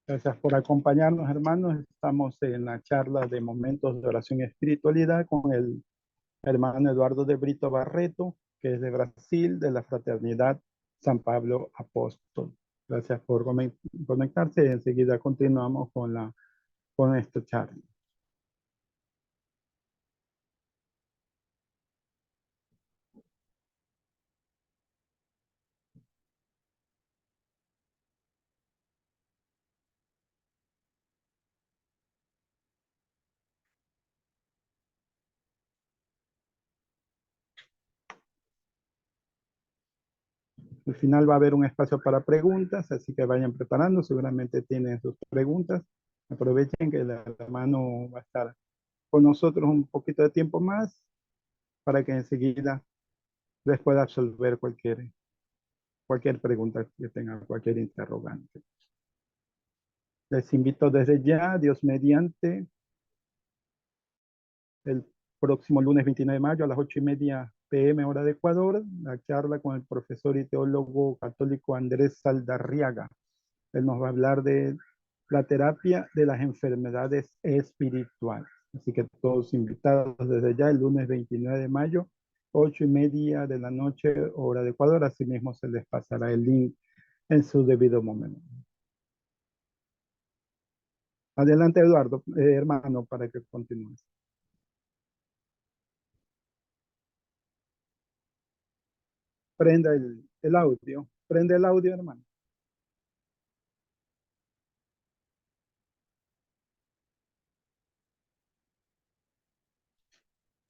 Gracias por acompañarnos, hermanos. Estamos en la charla de momentos de oración y espiritualidad con el hermano Eduardo de Brito Barreto, que es de Brasil, de la Fraternidad San Pablo Apóstol. Gracias por conectarse y enseguida continuamos con esta charla. Al final va a haber un espacio para preguntas, así que vayan preparando, seguramente tienen sus preguntas. Aprovechen que el hermano va a estar con nosotros un poquito de tiempo más para que enseguida les pueda absolver cualquier pregunta que tengan, cualquier interrogante. Les invito desde ya, Dios mediante, el próximo lunes 29 de mayo a las 8:30 p.m. hora de Ecuador, la charla con el profesor y teólogo católico Andrés Saldarriaga. Él nos va a hablar de la terapia de las enfermedades espirituales. Así que todos invitados desde ya el lunes 29 de mayo, 8:30 de la noche, hora de Ecuador. Asimismo se les pasará el link en su debido momento. Adelante, Eduardo, hermano, para que continúes. Prenda el audio. Prende el audio, hermano.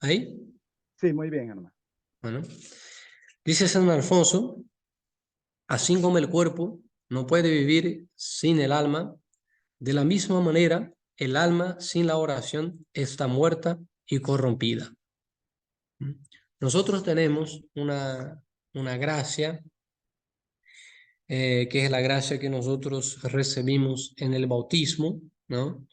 ¿Ahí? Sí, muy bien, hermano. Bueno. Dice San Alfonso, así como el cuerpo no puede vivir sin el alma, de la misma manera, el alma sin la oración está muerta y corrompida. Nosotros tenemos una gracia, que es la gracia que nosotros recibimos en el bautismo, ¿no?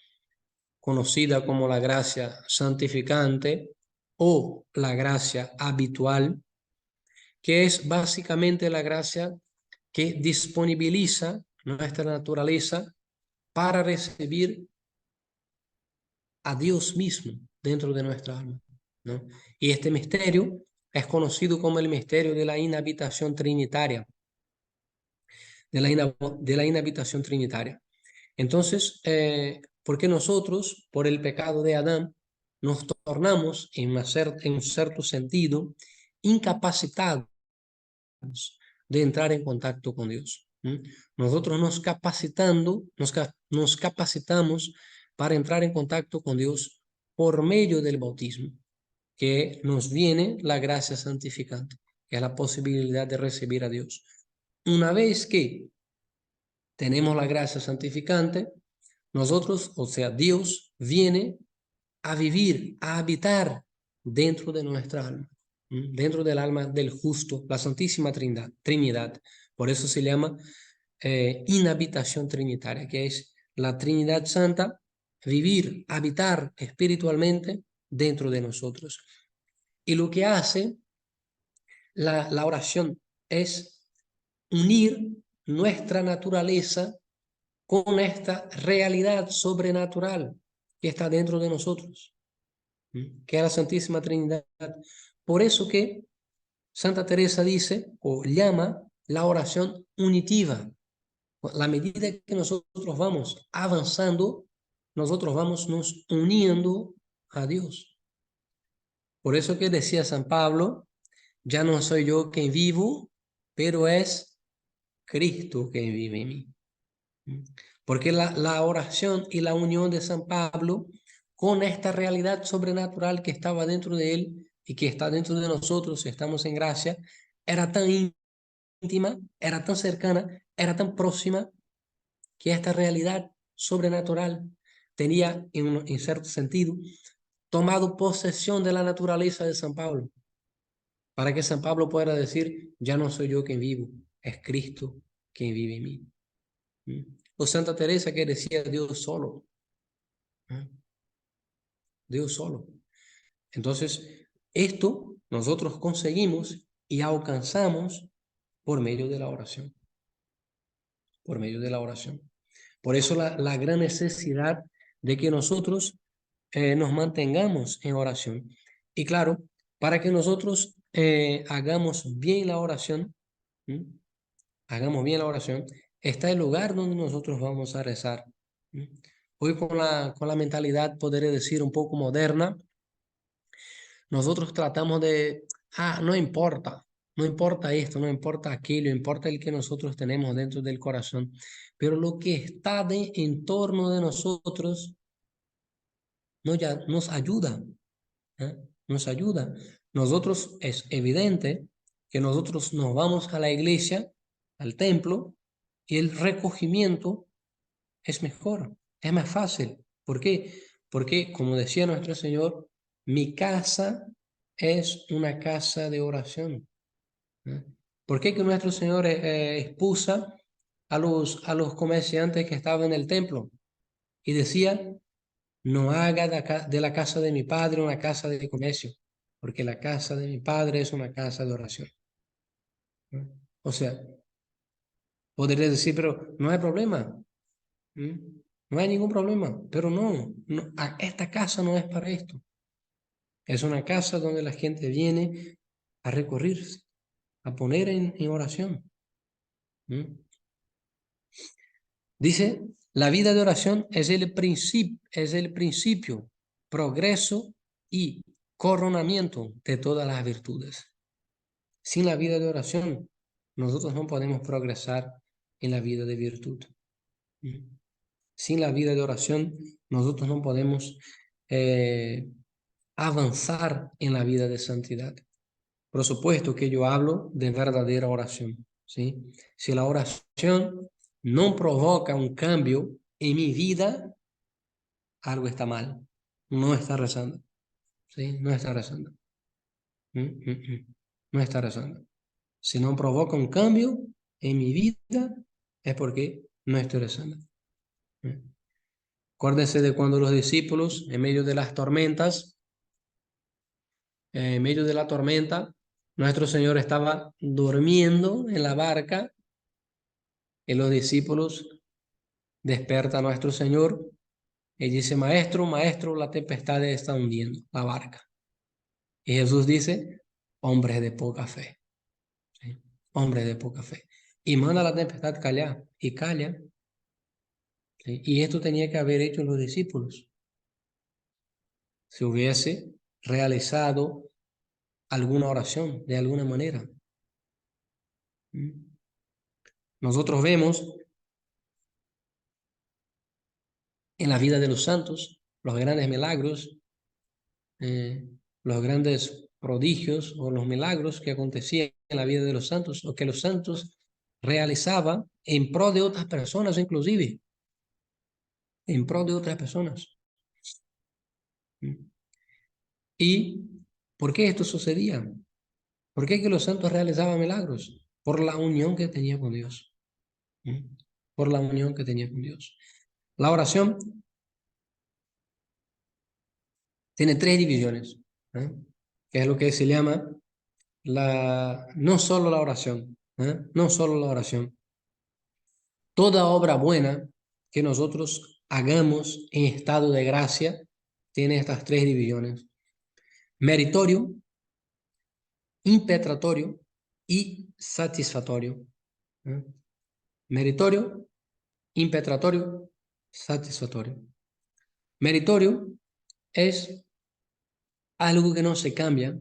Conocida como la gracia santificante o la gracia habitual, que es básicamente la gracia que disponibiliza nuestra naturaleza para recibir a Dios mismo dentro de nuestra alma, ¿no? Y este misterio es conocido como el misterio de la inhabitación trinitaria, de la inhabitación trinitaria. Entonces, porque nosotros, por el pecado de Adán, nos tornamos en un cierto sentido incapacitados de entrar en contacto con Dios. Nosotros nos capacitamos para entrar en contacto con Dios por medio del bautismo, que nos viene la gracia santificante, que es la posibilidad de recibir a Dios. Una vez que tenemos la gracia santificante, nosotros, o sea, Dios viene a vivir, a habitar dentro de nuestra alma, dentro del alma del justo, la Santísima Trinidad. Por eso se llama inhabitación trinitaria, que es la Trinidad Santa, vivir, habitar espiritualmente dentro de nosotros. Y lo que hace la oración es unir nuestra naturaleza con esta realidad sobrenatural que está dentro de nosotros, que es la Santísima Trinidad. Por eso que Santa Teresa dice o llama la oración unitiva. La medida que nosotros vamos avanzando, nosotros vamos nos uniendo a Dios. Por eso que decía San Pablo, ya no soy yo quien vivo, pero es Cristo quien vive en mí. Porque la oración y la unión de San Pablo con esta realidad sobrenatural que estaba dentro de él y que está dentro de nosotros, estamos en gracia, era tan íntima, era tan cercana, era tan próxima, que esta realidad sobrenatural tenía, en cierto sentido, tomado posesión de la naturaleza de San Pablo, para que San Pablo pueda decir, ya no soy yo quien vivo, es Cristo quien vive en mí. O Santa Teresa que decía Dios solo, Dios solo. Entonces, esto nosotros conseguimos y alcanzamos por medio de la oración, por medio de la oración. Por eso la gran necesidad de que nosotros nos mantengamos en oración. Y claro, para que nosotros hagamos bien la oración, ¿m? Hagamos bien la oración, está el lugar donde nosotros vamos a rezar. ¿M? Hoy con la mentalidad, podré decir, un poco moderna, nosotros tratamos de, no importa, no importa esto, no importa aquello, importa el que nosotros tenemos dentro del corazón, pero lo que está en torno de nosotros nos ayuda, ¿eh? Nos ayuda. Nosotros es evidente que nosotros nos vamos a la iglesia, al templo, y el recogimiento es mejor, es más fácil. ¿Por qué? Porque, como decía nuestro Señor, mi casa es una casa de oración. ¿Eh? ¿Por qué que nuestro Señor expusa a los comerciantes que estaban en el templo? Y decía, no haga de la casa de mi padre una casa de comercio, porque la casa de mi padre es una casa de oración. ¿Eh? O sea, podría decir, pero no hay problema. ¿Mm? No hay ningún problema, pero esta casa no es para esto. Es una casa donde la gente viene a recorrerse, a poner en oración. ¿Mm? Dice, la vida de oración es el principio, progreso y coronamiento de todas las virtudes. Sin la vida de oración, nosotros no podemos progresar en la vida de virtud. ¿Mm? Sin la vida de oración, nosotros no podemos avanzar en la vida de santidad. Por supuesto que yo hablo de verdadera oración, ¿sí? Si la oración no provoca un cambio en mi vida, algo está mal. No está rezando, ¿sí? No está rezando. No está rezando. Si no provoca un cambio en mi vida, es porque no estoy rezando. Acuérdense de cuando los discípulos, en medio de las tormentas, en medio de la tormenta, nuestro Señor estaba durmiendo en la barca y los discípulos despertan a nuestro Señor y dice, maestro, maestro, la tempestad está hundiendo la barca. Y Jesús dice, hombres de poca fe, ¿sí? Hombres de poca fe. Y manda la tempestad callar y calla. ¿Sí? Y esto tenía que haber hecho los discípulos. Si hubiese realizado alguna oración de alguna manera. Nosotros vemos en la vida de los santos los grandes milagros, los grandes prodigios o los milagros que acontecían en la vida de los santos o que los santos realizaban en pro de otras personas, inclusive en pro de otras personas. ¿Y por qué esto sucedía? ¿Por qué que los santos realizaban milagros? Por la unión que tenía con Dios. Por la unión que tenía con Dios. La oración tiene tres divisiones, que es lo que se llama no solo la oración, no solo la oración. Toda obra buena que nosotros hagamos en estado de gracia tiene estas tres divisiones: meritorio, impetratorio y satisfactorio. Meritorio, impetratorio, satisfactorio. Meritorio es algo que no se cambia,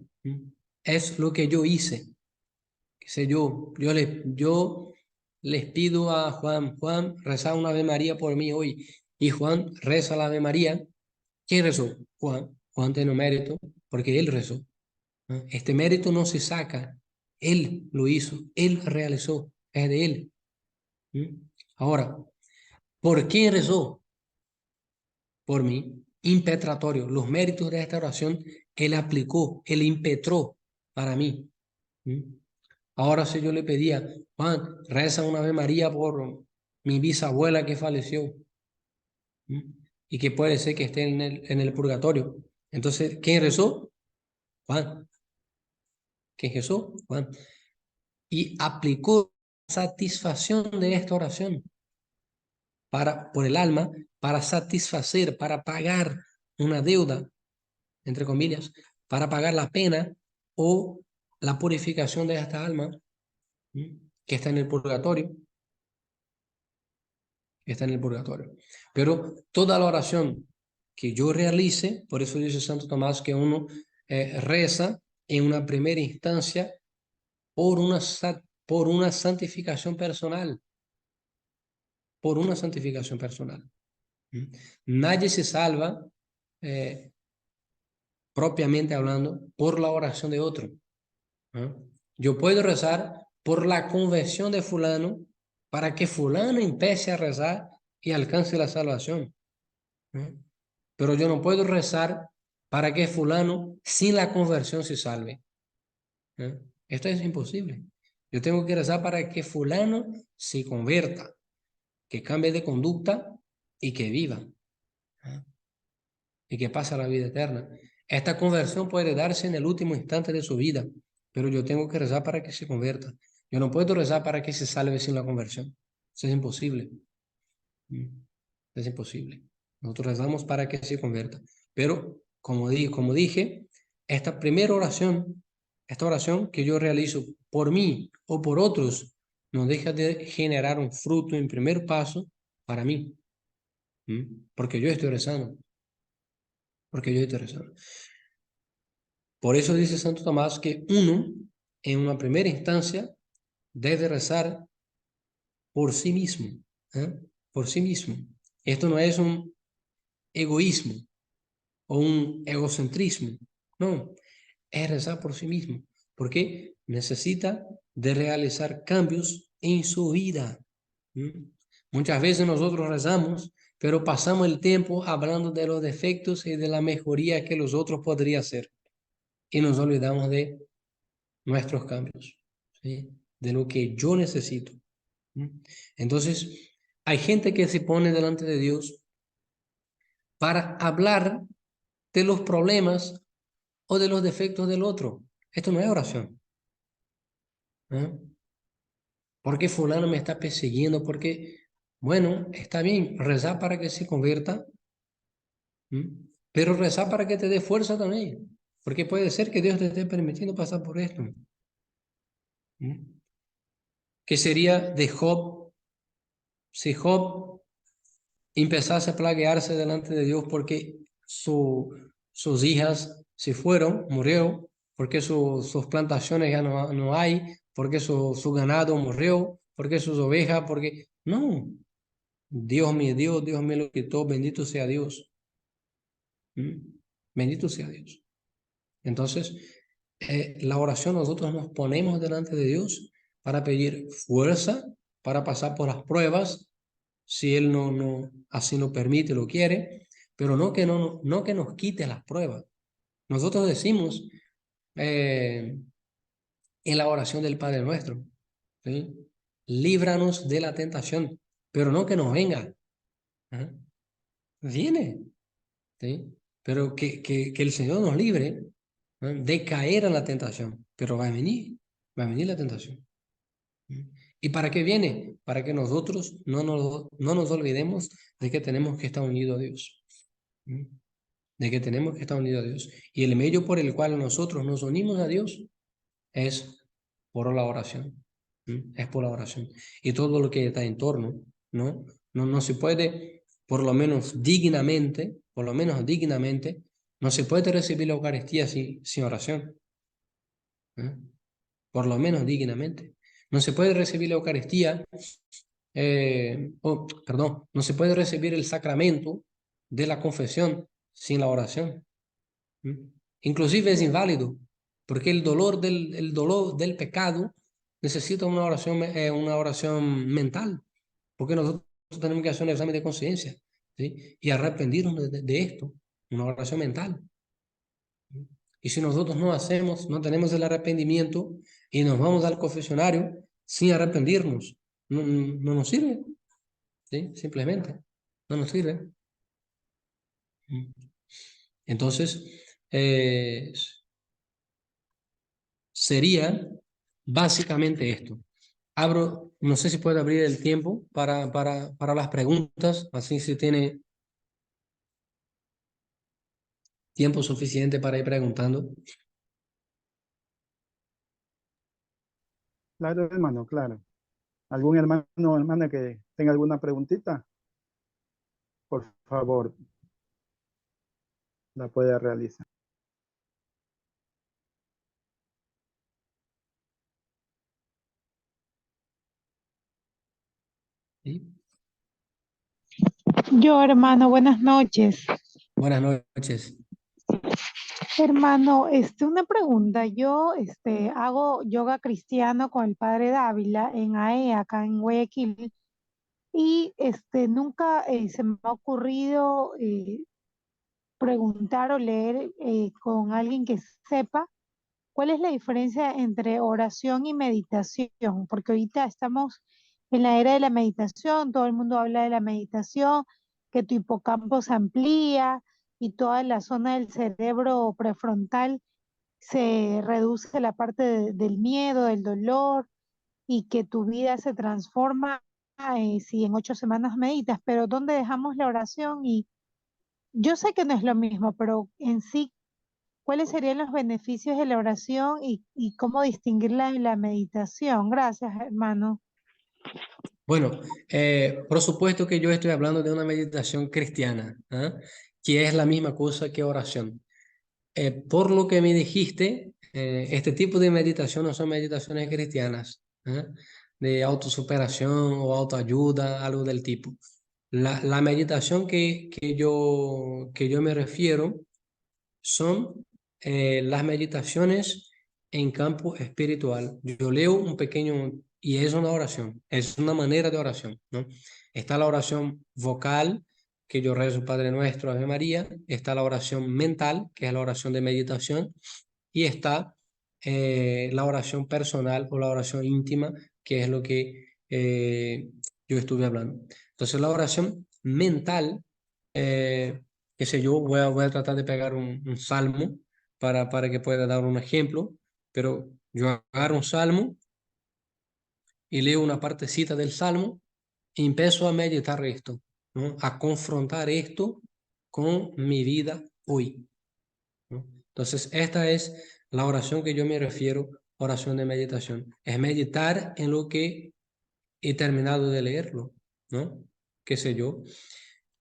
es lo que yo hice. Qué sé yo les pido a Juan, reza una Ave María por mí hoy, y Juan reza la Ave María. ¿Quién rezó? Juan. Juan tiene un mérito porque él rezó. Este mérito no se saca, él lo hizo, él realizó, es de él. Ahora, ¿por qué rezó? Por mí. Impetratorio, los méritos de esta oración, él aplicó, él impetró para mí. Ahora si yo le pedía, Juan, reza una Ave María por mi bisabuela que falleció y que puede ser que esté en el purgatorio. Entonces, ¿quién rezó? Juan. ¿Quién rezó? Juan. Y aplicó satisfacción de esta oración. por el alma, para satisfacer, para pagar una deuda, entre comillas, para pagar la pena o la purificación de esta alma que está en el purgatorio, que está en el purgatorio. Pero toda la oración que yo realice, por eso dice Santo Tomás que uno reza en una primera instancia por una santificación personal, por una santificación personal. Nadie se salva, propiamente hablando, por la oración de otro. Yo puedo rezar por la conversión de fulano para que fulano empiece a rezar y alcance la salvación. Pero yo no puedo rezar para que fulano sin la conversión se salve. Esto es imposible. Yo tengo que rezar para que fulano se convierta, que cambie de conducta y que viva. Y que pase a la vida eterna. Esta conversión puede darse en el último instante de su vida, pero yo tengo que rezar para que se convierta. Yo no puedo rezar para que se salve sin la conversión. Eso es imposible. Es imposible. Nosotros rezamos para que se convierta. Pero, como dije, esta primera oración, esta oración que yo realizo por mí o por otros, no deja de generar un fruto en primer paso para mí. Porque yo estoy rezando. Porque yo estoy rezando. Por eso dice Santo Tomás que uno, en una primera instancia, debe rezar por sí mismo. Por sí mismo. Esto no es un egoísmo o un egocentrismo. No, es rezar por sí mismo. Porque necesita de realizar cambios en su vida. Muchas veces nosotros rezamos, pero pasamos el tiempo hablando de los defectos y de la mejoría que los otros podrían hacer. Y nos olvidamos de nuestros cambios, ¿sí? De lo que yo necesito. Entonces, hay gente que se pone delante de Dios para hablar de los problemas o de los defectos del otro. Esto no es oración. ¿Por qué fulano me está persiguiendo? Porque, bueno, está bien, rezar para que se convierta, pero rezar para que te dé fuerza también. Porque puede ser que Dios te esté permitiendo pasar por esto. ¿Qué sería de Job si Job empezase a plaguearse delante de Dios porque sus hijas se fueron, murió, porque sus plantaciones ya no hay, porque su ganado murió, porque sus ovejas, porque... No, Dios me dio, Dios me lo quitó, bendito sea Dios. Bendito sea Dios. Entonces, la oración nosotros nos ponemos delante de Dios para pedir fuerza, para pasar por las pruebas, si Él así lo permite, lo quiere, pero no que nos quite las pruebas. Nosotros decimos en la oración del Padre Nuestro, ¿sí? Líbranos de la tentación, pero no que nos venga. Viene, ¿sí? Pero que el Señor nos libre de caer en la tentación, pero va a venir la tentación. ¿Y para qué viene? Para que nosotros no nos olvidemos de que tenemos que estar unidos a Dios. De que tenemos que estar unidos a Dios. Y el medio por el cual nosotros nos unimos a Dios es por la oración. Es por la oración. Y todo lo que está en torno, ¿no? No se puede, por lo menos dignamente, no se puede recibir la Eucaristía sin oración. Por lo menos dignamente. No se puede recibir la Eucaristía, perdón, no se puede recibir el sacramento de la confesión sin la oración. Inclusive es inválido, porque el dolor del pecado necesita una oración mental, porque nosotros tenemos que hacer un examen de conciencia, ¿sí? Y arrepentirnos de esto, una oración mental. Y si nosotros no tenemos el arrepentimiento y nos vamos al confesionario sin arrepentirnos, no nos sirve, ¿sí? Simplemente, no nos sirve. Entonces, sería básicamente esto. Abro, no sé si puedo abrir el tiempo para las preguntas, así si tiene tiempo suficiente para ir preguntando. Claro, hermano, claro. ¿Algún hermano o hermana que tenga alguna preguntita? Por favor, la puede realizar. ¿Sí? Yo, hermano, buenas noches. Buenas noches. Hermano, una pregunta. Yo, hago yoga cristiano con el padre Dávila en AE, acá en Guayaquil, y nunca se me ha ocurrido preguntar o leer con alguien que sepa cuál es la diferencia entre oración y meditación, porque ahorita estamos en la era de la meditación, todo el mundo habla de la meditación, que tu hipocampo se amplía y toda la zona del cerebro prefrontal se reduce la parte del miedo, del dolor y que tu vida se transforma si en 8 semanas meditas, pero ¿dónde dejamos la oración? Y yo sé que no es lo mismo, pero en sí, ¿cuáles serían los beneficios de la oración y cómo distinguirla de la meditación? Gracias, hermano. Bueno, por supuesto que yo estoy hablando de una meditación cristiana, ¿ah? Que es la misma cosa que oración. Por lo que me dijiste, este tipo de meditación no son meditaciones cristianas, ¿ah? De autosuperación o autoayuda, algo del tipo. La meditación que yo me refiero son las meditaciones en campo espiritual. Yo leo un pequeño, y es una oración, es una manera de oración, ¿no? Está la oración vocal, que yo rezo Padre Nuestro, Ave María, está la oración mental, que es la oración de meditación, y está la oración personal o la oración íntima, que es lo que yo estuve hablando. Entonces, la oración mental, eh, qué sé yo, voy a tratar de pegar un salmo para que pueda dar un ejemplo, pero yo agarro un salmo y leo una partecita del salmo y empiezo a meditar esto, ¿no? A confrontar esto con mi vida hoy, ¿no? Entonces, esta es la oración que yo me refiero, oración de meditación. Es meditar en lo que he terminado de leerlo, ¿no? Qué sé yo.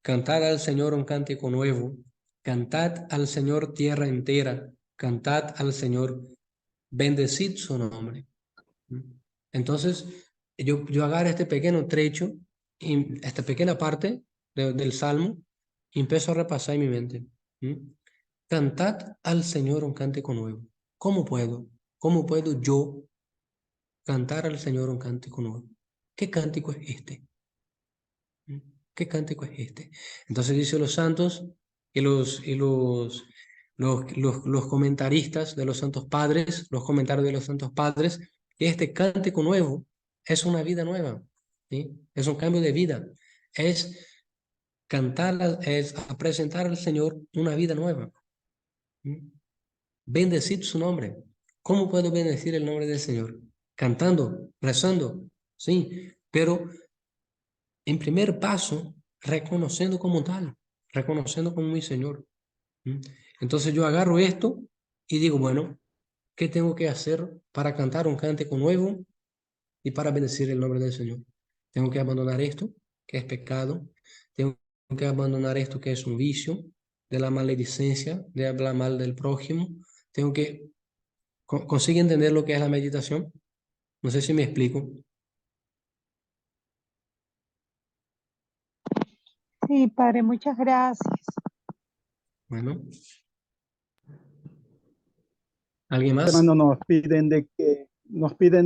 Cantad al Señor un cántico nuevo. Cantad al Señor tierra entera. Cantad al Señor. Bendecid su nombre. ¿Mm? Entonces, yo agarro este pequeño trecho, y esta pequeña parte del Salmo, y empiezo a repasar en mi mente. ¿Mm? Cantad al Señor un cántico nuevo. ¿Cómo puedo? ¿Cómo puedo yo cantar al Señor un cántico nuevo? ¿Qué cántico es este? ¿Mm? ¿Qué cántico es este? Entonces dice los santos y los comentaristas de los santos padres, los comentarios de los santos padres, que este cántico nuevo es una vida nueva, ¿sí? Es un cambio de vida, es cantar, es a presentar al Señor una vida nueva. ¿Sí? Bendecid su nombre. ¿Cómo puedo bendecir el nombre del Señor? Cantando, rezando, sí, pero en primer paso, reconociendo como tal, reconociendo como mi Señor. ¿Mm? Entonces yo agarro esto y digo, bueno, ¿qué tengo que hacer para cantar un cántico nuevo y para bendecir el nombre del Señor? Tengo que abandonar esto, que es pecado. Tengo que abandonar esto, que es un vicio, de la maledicencia, de hablar mal del prójimo. Tengo que... ¿Consigue entender lo que es la meditación? No sé si me explico. Sí, padre, muchas gracias. Bueno, ¿alguien más? Hermano, nos piden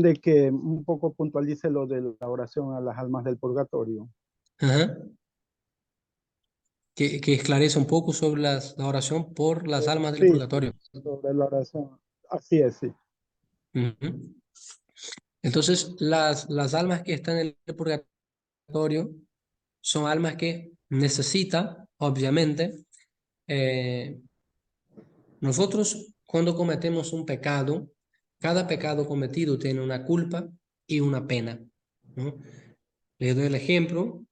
de que un poco puntualice lo de la oración a las almas del purgatorio. Ajá. Que esclarece un poco sobre la oración por las almas del Sí, purgatorio. sobre la oración. Así es, sí. Ujú. Entonces, las almas que están en el purgatorio son almas que necesitan, obviamente, eh, nosotros cuando cometemos un pecado, cada pecado cometido tiene una culpa y una pena, ¿no? Les doy el ejemplo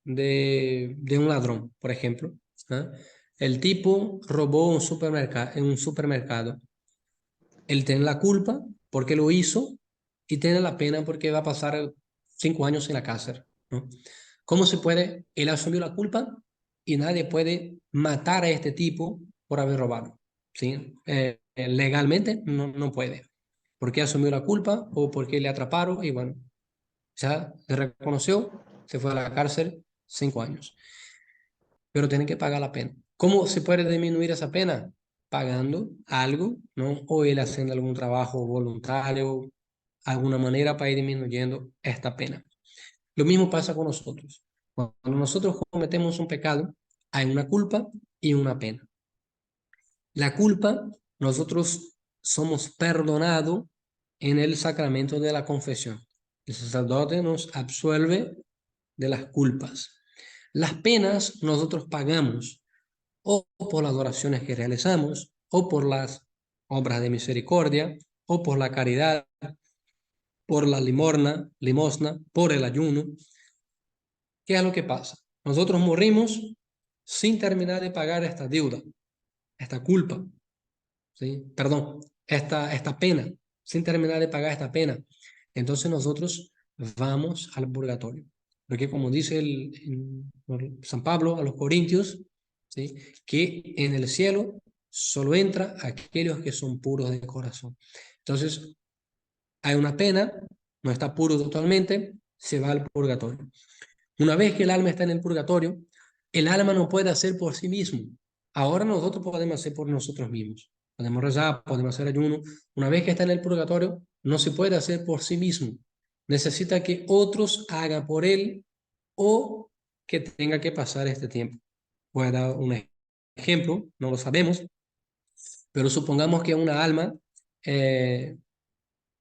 de un ladrón, por ejemplo. ¿Ah? El tipo robó en un supermercado. Él tiene la culpa porque lo hizo y tiene la pena porque va a pasar 5 años en la cárcel, ¿no? ¿Cómo se puede? Él asumió la culpa y nadie puede matar a este tipo por haber robado, ¿sí? Legalmente no puede, porque asumió la culpa o porque le atraparon y bueno, ya se reconoció, se fue a la cárcel 5 años, pero tienen que pagar la pena. ¿Cómo se puede disminuir esa pena? Pagando algo, ¿no? O él haciendo algún trabajo voluntario, alguna manera para ir disminuyendo esta pena. Lo mismo pasa con nosotros. Cuando nosotros cometemos un pecado, hay una culpa y una pena. La culpa, nosotros somos perdonados en el sacramento de la confesión. El sacerdote nos absuelve de las culpas. Las penas nosotros pagamos o por las oraciones que realizamos, o por las obras de misericordia, o por la caridad, por la limosna, por el ayuno. ¿Qué es lo que pasa? Nosotros morimos sin terminar de pagar esta deuda, esta culpa, ¿sí? Perdón, esta pena, sin terminar de pagar esta pena. Entonces nosotros vamos al purgatorio. Porque como dice San Pablo a los Corintios, ¿sí? Que en el cielo solo entra aquellos que son puros de corazón. Entonces hay una pena, no está puro totalmente, se va al purgatorio. Una vez que el alma está en el purgatorio, el alma no puede hacer por sí mismo. Ahora nosotros podemos hacer por nosotros mismos. Podemos rezar, podemos hacer ayuno. Una vez que está en el purgatorio, no se puede hacer por sí mismo. Necesita que otros hagan por él o que tenga que pasar este tiempo. Voy a dar un ejemplo, no lo sabemos, pero supongamos que una alma eh,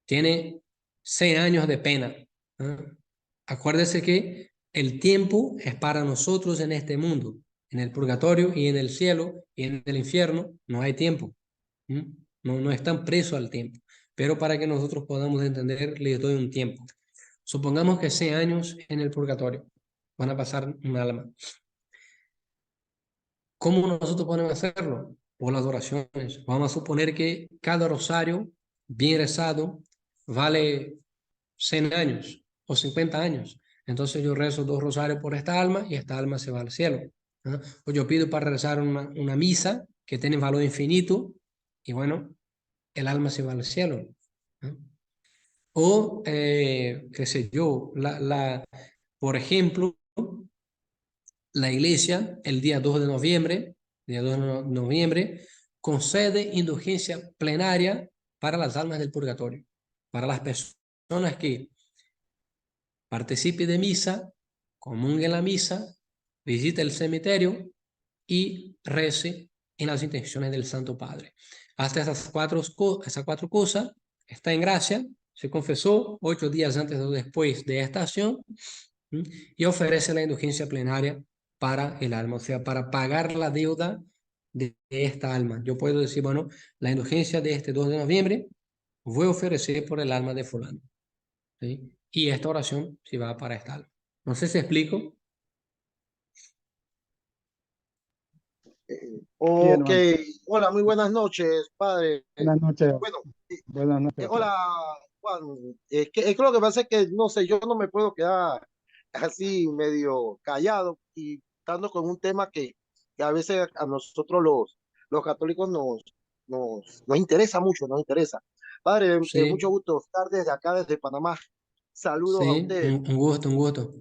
tiene 6 años de pena. ¿Ah? Acuérdese que el tiempo es para nosotros en este mundo. En el purgatorio y en el cielo y en el infierno no hay tiempo. No están presos al tiempo. Pero para que nosotros podamos entender, les doy un tiempo. Supongamos que 6 años en el purgatorio van a pasar un alma. ¿Cómo nosotros podemos hacerlo? Por las oraciones. Vamos a suponer que cada rosario bien rezado vale 100 años o 50 años. Entonces yo rezo 2 rosarios por esta alma y esta alma se va al cielo. ¿No? O yo pido para rezar una misa que tiene valor infinito y bueno, el alma se va al cielo. ¿No? O, qué sé yo, por ejemplo, la iglesia el día 2 de noviembre, concede indulgencia plenaria para las almas del purgatorio, para las personas que participe de misa, comulgue la misa, visite el cementerio y rece en las intenciones del Santo Padre. Hasta esas cuatro cosas está en gracia, se confesó 8 días antes o después de esta acción y ofrece la indulgencia plenaria para el alma, o sea, para pagar la deuda de esta alma. Yo puedo decir, bueno, la indulgencia de este 2 de noviembre voy a ofrecer por el alma de fulano. ¿Sí? Y esta oración sí va para esta alma. No sé si explico. Sí, Ok, hermano. hola, muy buenas noches, padre. Buenas noches. Bueno, Buenas noches. hola, Juan. Es que lo que pasa es que, no sé, yo no me puedo quedar así medio callado y estando con un tema que a veces a nosotros los católicos nos interesa mucho, nos interesa. Padre, mucho Sí, gusto estar desde acá, desde Panamá. Saludos a sí, usted, un gusto, un gusto.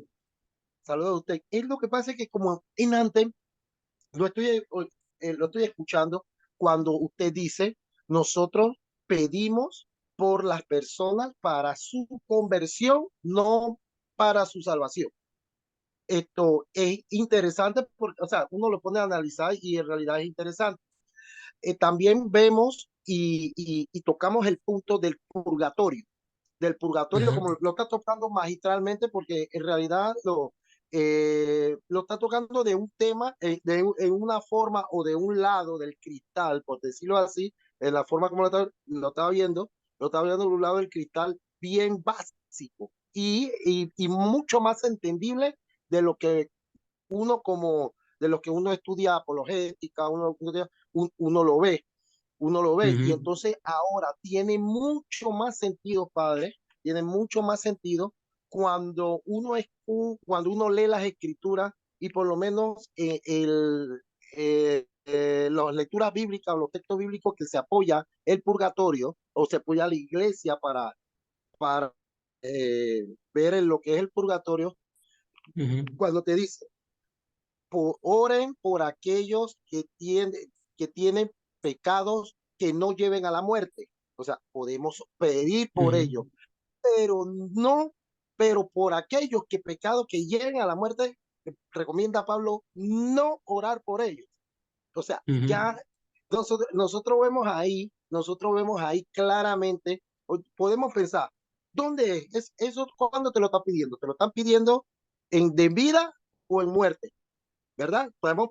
saludos a usted. Es lo que pasa es que como en antes lo estoy, lo estoy escuchando cuando usted dice, nosotros pedimos por las personas para su conversión, no para su salvación. Esto es interesante porque, o sea, uno lo pone a analizar y en realidad es interesante. También vemos y tocamos el punto del purgatorio Ajá. como lo está tocando magistralmente porque en realidad lo está tocando de un tema, en una forma o de un lado del cristal, por decirlo así, en la forma como lo estaba viendo de un lado del cristal bien básico y mucho más entendible de lo que uno como, de lo que uno estudia apologética, uno lo ve, y Ujú, entonces ahora tiene mucho más sentido, padre, tiene mucho más sentido cuando uno lee las escrituras y por lo menos las lecturas bíblicas o los textos bíblicos que se apoya el purgatorio o se apoya la iglesia para ver en lo que es el purgatorio, ujú, cuando te dice, oren por aquellos que tienen pecados que no lleven a la muerte. O sea, podemos pedir por ujú, ellos, pero no, pero por aquellos que pecados que lleguen a la muerte, recomienda Pablo no orar por ellos. O sea, ujú. ya nosotros vemos ahí claramente, podemos pensar, ¿dónde es eso? ¿Cuándo te lo están pidiendo? ¿Te lo están pidiendo de vida o en muerte? ¿Verdad? Podemos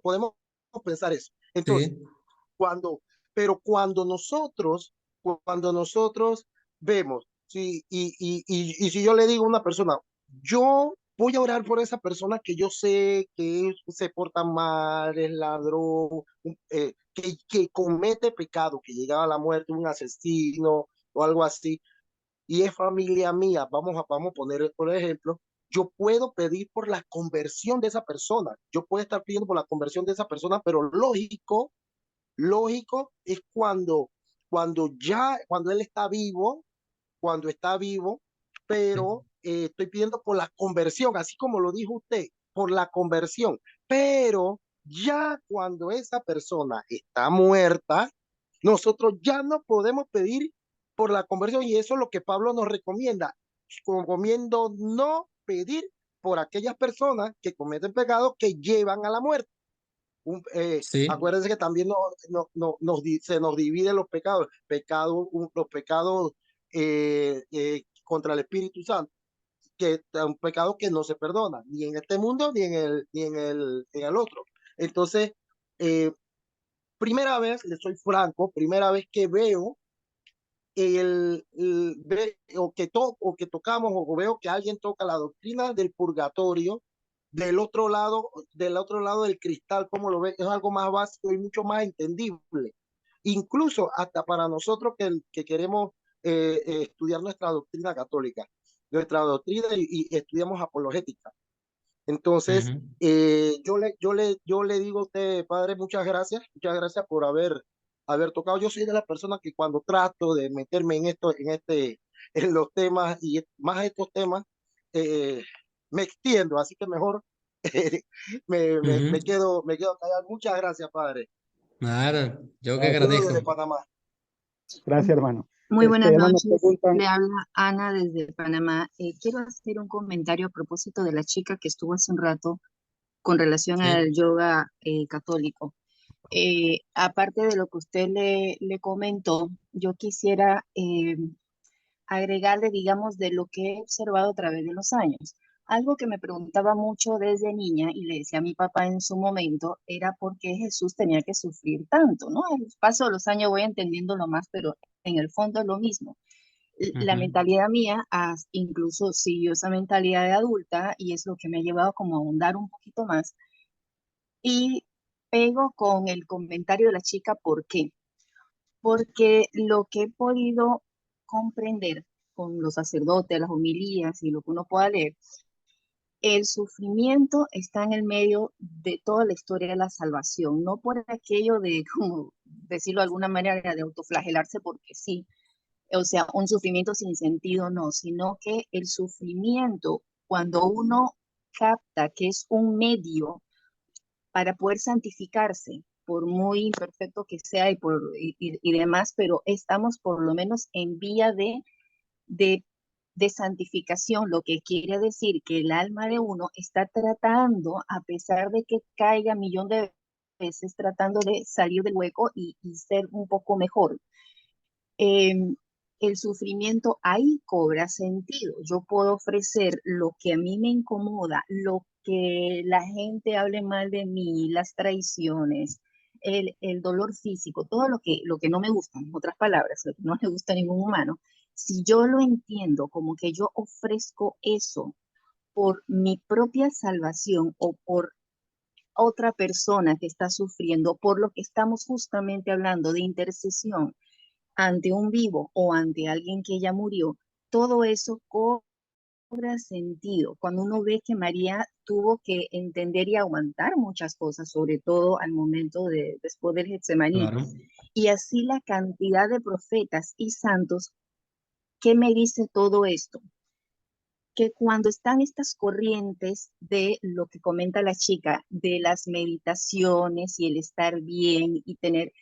pensar eso. Entonces, Sí, cuando, pero cuando nosotros vemos, sí, y si yo le digo a una persona, yo voy a orar por esa persona que yo sé que se porta mal, es ladrón, que comete pecado, que llega a la muerte, un asesino o algo así, y es familia mía, vamos a poner por ejemplo, yo puedo pedir por la conversión de esa persona, yo puedo estar pidiendo por la conversión de esa persona, pero lógico es cuando él cuando está vivo, pero estoy pidiendo por la conversión, así como lo dijo usted, por la conversión, pero ya cuando esa persona está muerta, nosotros ya no podemos pedir por la conversión y eso es lo que Pablo nos recomienda, recomiendo no pedir por aquellas personas que cometen pecados que llevan a la muerte. sí, Acuérdense que también se nos dividen los pecados, los pecados contra el Espíritu Santo, que es un pecado que no se perdona, ni en este mundo, en el otro. Entonces, eh, primera vez, le soy franco, primera vez que veo o que tocamos o veo que alguien toca la doctrina del purgatorio del otro lado del cristal, como lo ve, es algo más básico y mucho más entendible. Incluso hasta para nosotros que queremos estudiar nuestra doctrina católica, nuestra doctrina y estudiamos apologética. Entonces, ujú. yo le digo a usted, padre, muchas gracias por haber tocado. Yo soy de las personas que cuando trato de meterme en los temas y más estos temas, eh, me extiendo, así que mejor Ujú. me quedo callado. Muchas gracias, padre. Nada, yo que Gracias. Saludos desde agradezco. Panamá. Gracias, hermano. Muy buenas Ana, nos noches, preguntan, le habla Ana desde Panamá. Quiero hacer un comentario a propósito de la chica que estuvo hace un rato con relación al Sí. yoga católico. Aparte de lo que usted le comentó, yo quisiera agregarle, digamos, de lo que he observado a través de los años. Algo que me preguntaba mucho desde niña y le decía a mi papá en su momento era por qué Jesús tenía que sufrir tanto, ¿no? Al paso de los años voy entendiendo lo más, pero en el fondo es lo mismo. La Ujú, mentalidad mía incluso siguió esa mentalidad de adulta y es lo que me ha llevado como a ahondar un poquito más. Y pego con el comentario de la chica, ¿por qué? Porque lo que he podido comprender con los sacerdotes, las homilías y lo que uno pueda leer, el sufrimiento está en el medio de toda la historia de la salvación, no por aquello de, como decirlo de alguna manera, de autoflagelarse porque sí, o sea, un sufrimiento sin sentido, no, sino que el sufrimiento, cuando uno capta que es un medio para poder santificarse, por muy imperfecto que sea y demás, pero estamos por lo menos en vía de, de santificación, lo que quiere decir que el alma de uno está tratando, a pesar de que caiga millón de veces, tratando de salir del hueco y ser un poco mejor. em, el sufrimiento ahí cobra sentido. Yo puedo ofrecer lo que a mí me incomoda, lo que la gente hable mal de mí, las traiciones, el dolor físico, todo lo que no me gusta, en otras palabras, lo que no le gusta a ningún humano. Si yo lo entiendo como que yo ofrezco eso por mi propia salvación o por otra persona que está sufriendo, por lo que estamos justamente hablando de intercesión ante un vivo o ante alguien que ya murió, todo eso cobra sentido cuando uno ve que María tuvo que entender y aguantar muchas cosas, sobre todo al momento de después del Getsemaní. Claro, Y así la cantidad de profetas y santos, ¿qué me dice todo esto? Que cuando están estas corrientes de lo que comenta la chica, de las meditaciones y el estar bien y tener,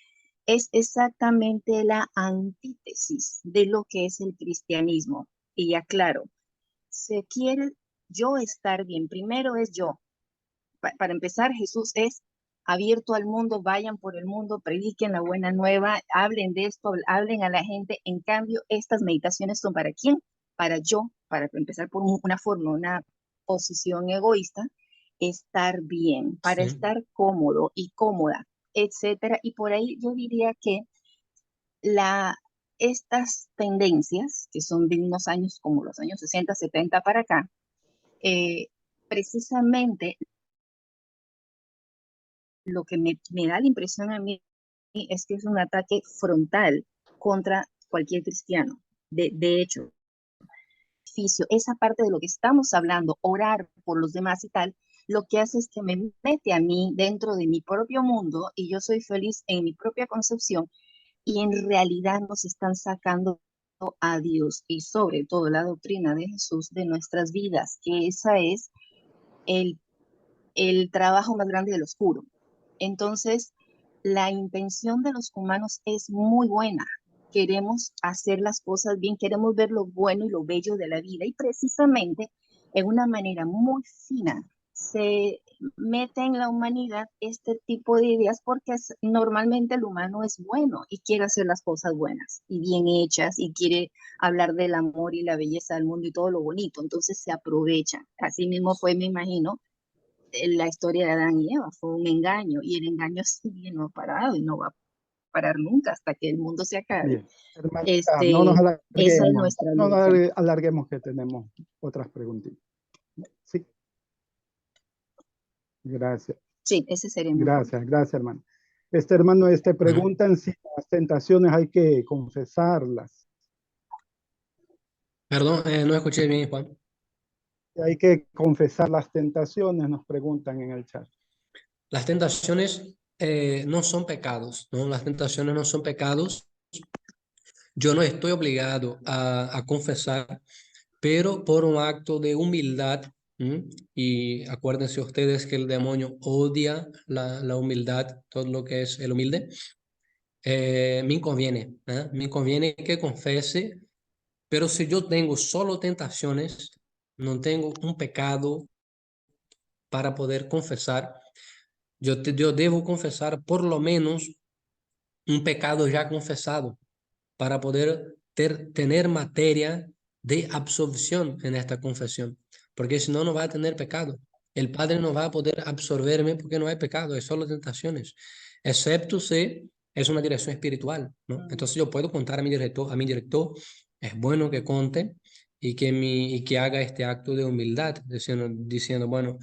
es exactamente la antítesis de lo que es el cristianismo. Y aclaro, se quiere yo estar bien, primero es yo. Para empezar, Jesús es abierto al mundo, vayan por el mundo, prediquen la buena nueva, hablen de esto, hablen a la gente. En cambio, estas meditaciones son para quién? Para yo, para empezar por una forma, una posición egoísta, estar bien, para sí, estar cómodo y cómoda, etcétera. Y por ahí yo diría que la, estas tendencias, que son de unos años como los años 60, 70 para acá, eh, precisamente lo que me da la impresión a mí es que es un ataque frontal contra cualquier cristiano. De hecho, esa parte de lo que estamos hablando, orar por los demás y tal, lo que hace es que me mete a mí dentro de mi propio mundo y yo soy feliz en mi propia concepción y en realidad nos están sacando a Dios y sobre todo la doctrina de Jesús de nuestras vidas, que esa es el trabajo más grande del oscuro. Entonces, la intención de los humanos es muy buena. Queremos hacer las cosas bien, queremos ver lo bueno y lo bello de la vida y precisamente en una manera muy fina se mete en la humanidad este tipo de ideas porque normalmente el humano es bueno y quiere hacer las cosas buenas y bien hechas y quiere hablar del amor y la belleza del mundo y todo lo bonito. Entonces se aprovechan. Así mismo fue, me imagino, la historia de Adán y Eva, fue un engaño y el engaño sigue, no ha parado y no va a parar nunca hasta que el mundo se acabe. Bien, hermanita, no nos Esa es alarguemos, nuestra no nos lucha. alarguemos que tenemos otras preguntitas. Sí, gracias, Sí, ese sería mi punto. gracias, hermano. Hermano, bueno, preguntan si las tentaciones hay que confesarlas. perdón, no escuché bien, Juan. Si hay que confesar las tentaciones, nos preguntan en el chat. Las tentaciones no son pecados, ¿no? Las tentaciones no son pecados. Yo no estoy obligado a confesar, pero por un acto de humildad, ¿m? Y acuérdense ustedes que el demonio odia la humildad, todo lo que es el humilde. Me conviene, ¿eh? Me conviene que confese, pero si yo tengo solo tentaciones, no tengo un pecado para poder confesar, yo debo confesar por lo menos un pecado ya confesado para poder tener materia de absolución en esta confesión, porque si no, no va a tener pecado. El Padre no va a poder absorberme porque no hay pecado, es solo tentaciones, excepto si es una dirección espiritual, ¿no? Entonces yo puedo contar a mi director, es bueno que conte y que haga este acto de humildad, diciendo bueno,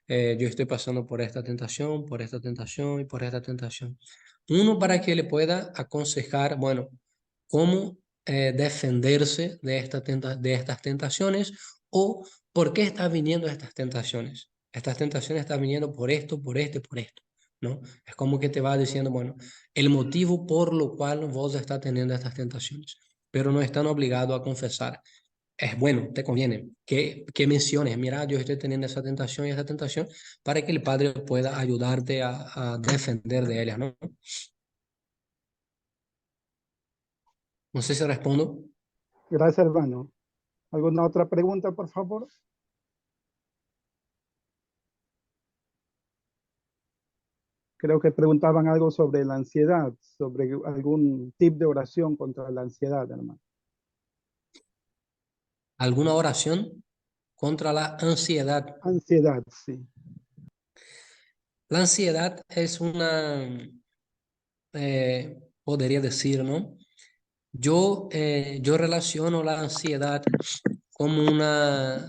yo estoy pasando por esta tentación, por esta tentación y por esta tentación. Uno, para que le pueda aconsejar, bueno, cómo defenderse de de estas tentaciones o por qué están viniendo estas tentaciones. Estas tentaciones están viniendo por esto, por esto y por esto, ¿no? Es como que te va diciendo, bueno, el motivo por lo cual vos estás teniendo estas tentaciones, pero no están obligados a confesar. Es bueno, te conviene que menciones, mira, yo estoy teniendo esa tentación y esa tentación, para que el Padre pueda ayudarte a defender de ellas, ¿no? No sé si respondo. Gracias, hermano. ¿Alguna otra pregunta, por favor? Creo que preguntaban algo sobre la ansiedad, sobre algún tip de oración contra la ansiedad, hermano. ¿Alguna oración contra la ansiedad? Ansiedad, sí. La ansiedad es una, podría decir, ¿no? yo relaciono la ansiedad como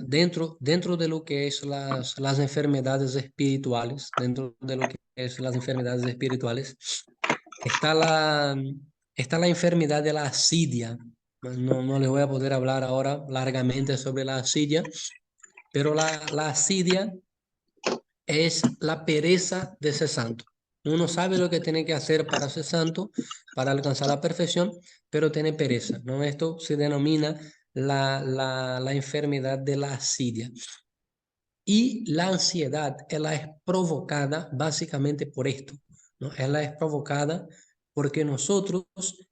dentro de lo que es las enfermedades espirituales, dentro de lo que es las enfermedades espirituales, está está la enfermedad de la asidia. No les voy a poder hablar ahora largamente sobre la asidia, pero la asidia es la pereza de ser santo. Uno sabe lo que tiene que hacer para ser santo, para alcanzar la perfección, pero tiene pereza, ¿no? Esto se denomina la enfermedad de la asidia. Y la ansiedad, ella es provocada básicamente por esto, ¿no? Ella es provocada porque nosotros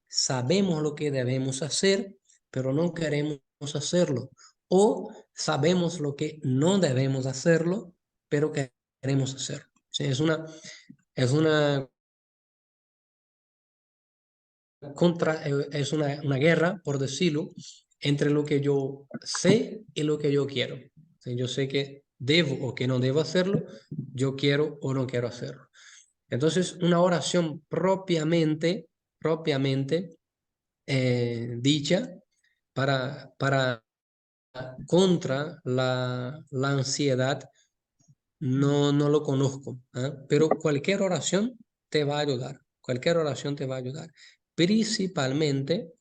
sabemos lo que debemos hacer, pero no queremos hacerlo. O sabemos lo que no debemos hacerlo, pero queremos hacerlo. ¿Sí? Es es una guerra, por decirlo, entre lo que yo sé y lo que yo quiero. ¿Sí? Yo sé que debo o que no debo hacerlo, yo quiero o no quiero hacerlo. Entonces, una oración propiamente dicha para contra la ansiedad, no lo conozco, ¿eh? Pero cualquier oración te va a ayudar, cualquier oración te va a ayudar. Principalmente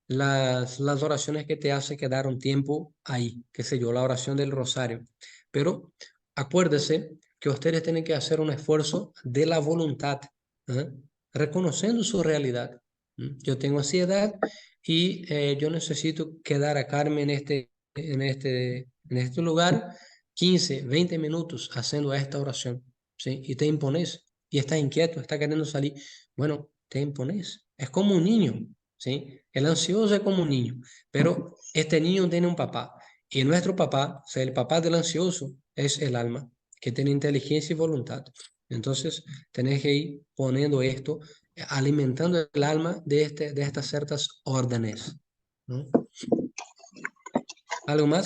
las oraciones que te hace quedar un tiempo ahí, qué sé yo, la oración del rosario. Pero acuérdese que ustedes tienen que hacer un esfuerzo de la voluntad, ¿eh? Reconociendo su realidad. Yo tengo ansiedad y yo necesito quedar a Carmen en este lugar 15, 20 minutos haciendo esta oración, ¿sí? Y te impones y estás inquieto, estás queriendo salir. Bueno, te impones. Es como un niño, ¿sí? El ansioso es como un niño, pero este niño tiene un papá y nuestro papá, o sea, el papá del ansioso es el alma, que tiene inteligencia y voluntad. Entonces, tenés que ir poniendo esto, alimentando el alma de estas ciertas órdenes, ¿no? ¿Algo más?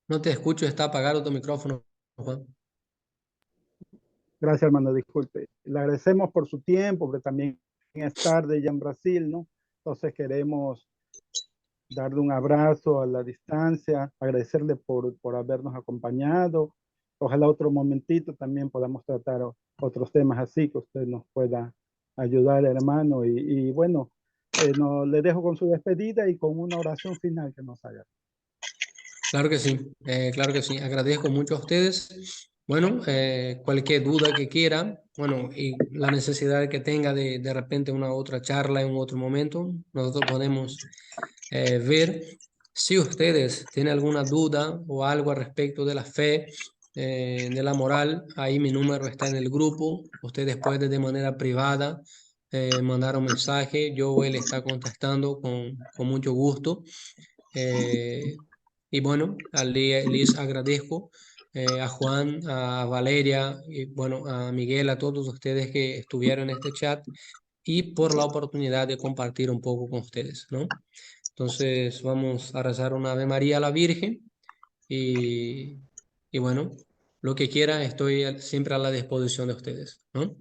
No te escucho, está apagado tu micrófono, Juan. Gracias, hermano, disculpe. Le agradecemos por su tiempo, porque también es tarde ya en Brasil, ¿no? Entonces queremos darle un abrazo a la distancia, agradecerle por habernos acompañado. Ojalá otro momentito también podamos tratar otros temas así, que usted nos pueda ayudar, hermano. Y bueno, no, le dejo con su despedida y con una oración final que nos haga. Claro que sí, claro que sí. Agradezco mucho a ustedes. Bueno, cualquier duda que quiera, bueno, y la necesidad que tenga de repente una otra charla en un otro momento, nosotros podemos ver. Si ustedes tienen alguna duda o algo al respecto de la fe, de la moral, ahí mi número está en el grupo. Ustedes pueden de manera privada mandar un mensaje. Yo voy a estar contestando con mucho gusto. Y bueno, les agradezco a Juan, a Valeria, y bueno, a Miguel, a todos ustedes que estuvieron en este chat y por la oportunidad de compartir un poco con ustedes, ¿no? Entonces vamos a rezar una Ave María a la Virgen y bueno, lo que quiera, estoy siempre a la disposición de ustedes, ¿no?